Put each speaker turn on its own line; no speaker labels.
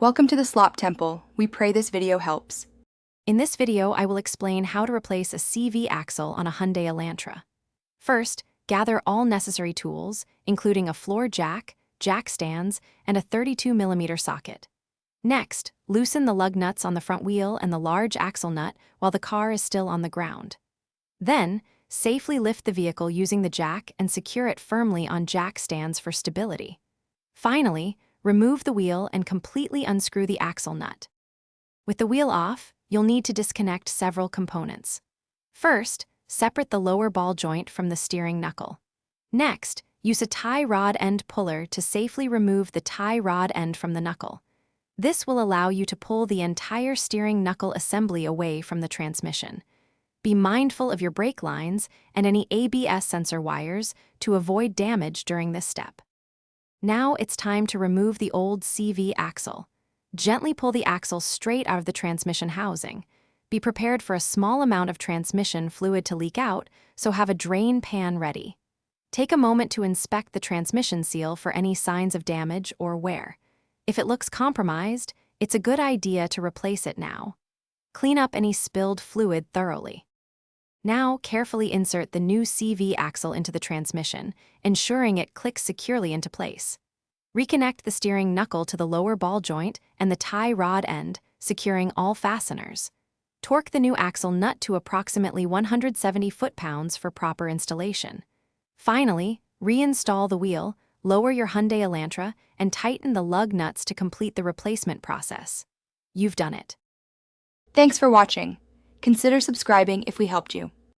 Welcome to the Slop Temple. We pray this video helps.
In this video, I will explain how to replace a CV axle on a Hyundai Elantra. First, gather all necessary tools, including a floor jack, jack stands, and a 32mm socket. Next, loosen the lug nuts on the front wheel and the large axle nut while the car is still on the ground. Then, safely lift the vehicle using the jack and secure it firmly on jack stands for stability. Finally, remove the wheel and completely unscrew the axle nut. With the wheel off, you'll need to disconnect several components. First, separate the lower ball joint from the steering knuckle. Next, use a tie rod end puller to safely remove the tie rod end from the knuckle. This will allow you to pull the entire steering knuckle assembly away from the transmission. Be mindful of your brake lines and any ABS sensor wires to avoid damage during this step. Now it's time to remove the old CV axle. Gently pull the axle straight out of the transmission housing. Be prepared for a small amount of transmission fluid to leak out, so have a drain pan ready. Take a moment to inspect the transmission seal for any signs of damage or wear. If it looks compromised, it's a good idea to replace it now. Clean up any spilled fluid thoroughly. Now, carefully insert the new CV axle into the transmission, ensuring it clicks securely into place. Reconnect the steering knuckle to the lower ball joint and the tie rod end, securing all fasteners. Torque the new axle nut to approximately 170 foot-pounds for proper installation. Finally, reinstall the wheel, lower your Hyundai Elantra, and tighten the lug nuts to complete the replacement process. You've done it.
Thanks for watching. Consider subscribing if we helped you.